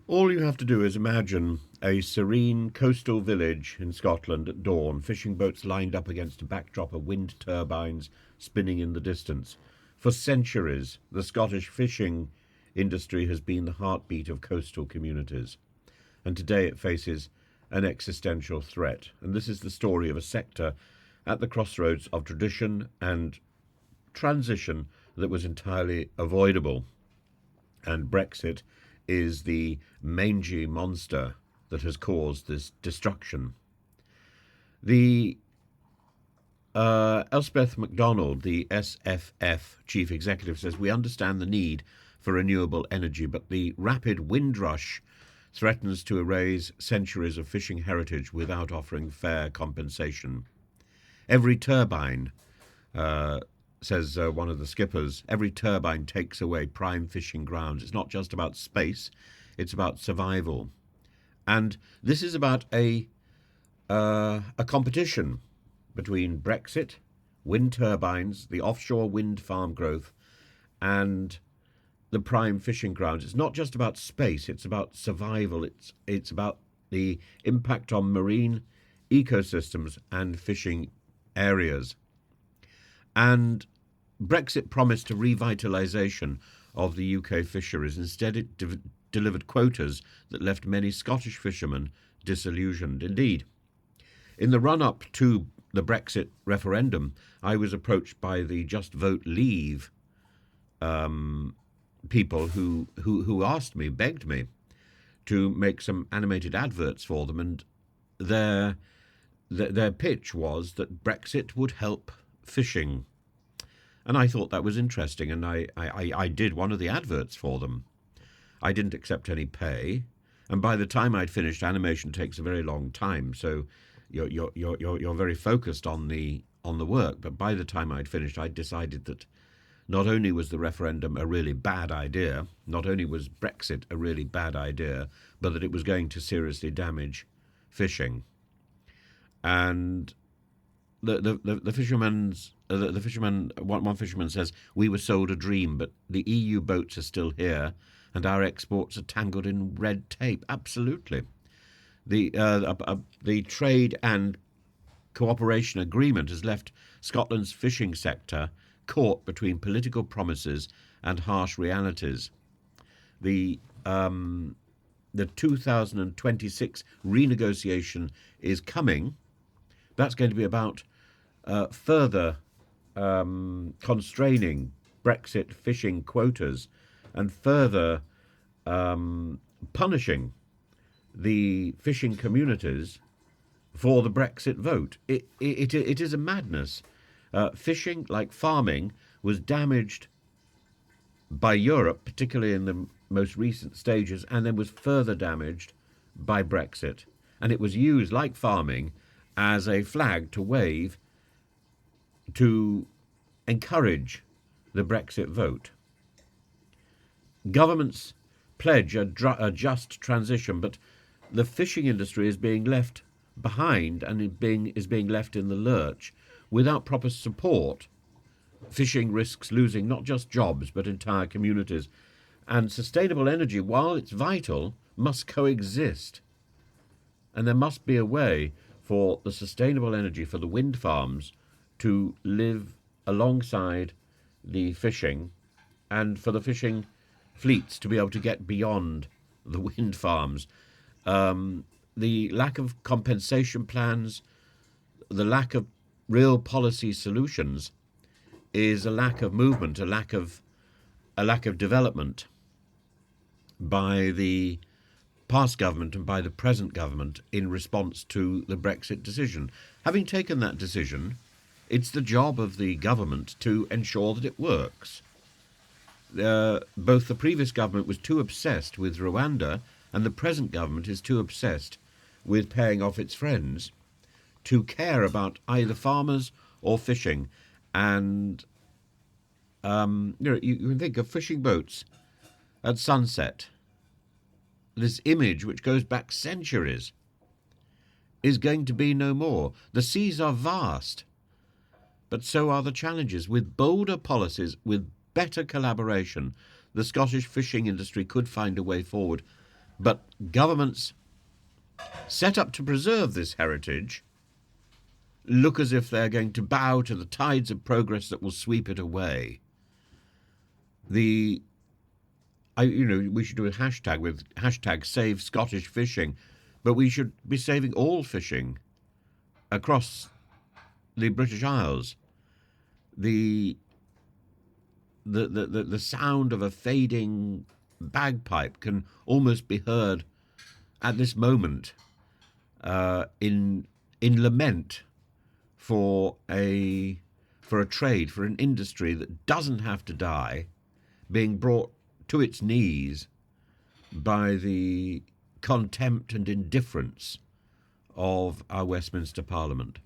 All you have to do is imagine a serene coastal village in Scotland at dawn, fishing boats lined up against a backdrop of wind turbines spinning in the distance. For centuries, the Scottish fishing industry has been the heartbeat of coastal communities, and today it faces an existential threat. And this is the story of a sector at the crossroads of tradition and transition that was entirely avoidable. And Brexit is the mangy monster that has caused this destruction. The Elspeth MacDonald, the SFF chief executive, says we understand the need for renewable energy, but the rapid wind rush threatens to erase centuries of fishing heritage without offering fair compensation. Every turbine, says one of the skippers, every turbine takes away prime fishing grounds. It's not just about space, it's about survival. And this is about a competition between Brexit, wind turbines, the offshore wind farm growth, and the prime fishing grounds. It's not just about space, it's about survival. It's about the impact on marine ecosystems and fishing areas. And Brexit promised a revitalisation of the UK fisheries. Instead, it delivered quotas that left many Scottish fishermen disillusioned. Indeed, in the run-up to the Brexit referendum, I was approached by the Just Vote Leave people who asked me, begged me, to make some animated adverts for them, and their pitch was that Brexit would help fishing. And I thought that was interesting, and I did one of the adverts for them. I didn't accept any pay, and by the time I'd finished, animation takes a very long time, so you're very focused on the work. But by the time I'd finished, I'd decided that not only was the referendum a really bad idea, not only was Brexit a really bad idea, but that it was going to seriously damage fishing. And the fisherman, one fisherman says, we were sold a dream, but the EU boats are still here, and our exports are tangled in red tape. Absolutely, the trade and cooperation agreement has left Scotland's fishing sector caught between political promises and harsh realities. The 2026 renegotiation is coming. That's going to be about further constraining Brexit fishing quotas and further punishing the fishing communities for the Brexit vote. It is a madness. Fishing, like farming, was damaged by Europe, particularly in the most recent stages, and then was further damaged by Brexit. And it was used, like farming, as a flag to wave to encourage the Brexit vote. Governments pledge a just transition, but the fishing industry is being left behind and is being left in the lurch. Without proper support, fishing risks losing not just jobs but entire communities. And sustainable energy, while it's vital, must coexist. And there must be a way for the sustainable energy for the wind farms to live alongside the fishing, and for the fishing fleets to be able to get beyond the wind farms. The lack of compensation plans, the lack of real policy solutions is a lack of movement, a lack of development by the past government and by the present government in response to the Brexit decision. Having taken that decision, it's the job of the government to ensure that it works. Both the previous government was too obsessed with Rwanda, and the present government is too obsessed with paying off its friends to care about either farmers or fishing. And you can think of fishing boats at sunset. This image, which goes back centuries, is going to be no more. The seas are vast, but so are the challenges. With bolder policies, with better collaboration, the Scottish fishing industry could find a way forward. But governments set up to preserve this heritage look as if they're going to bow to the tides of progress that will sweep it away. We should do a hashtag with hashtag Save Scottish Fishing, but we should be saving all fishing across the British Isles. The sound of a fading bagpipe can almost be heard at this moment in lament for a trade, for an industry that doesn't have to die, being brought to its knees by the contempt and indifference of our Westminster Parliament.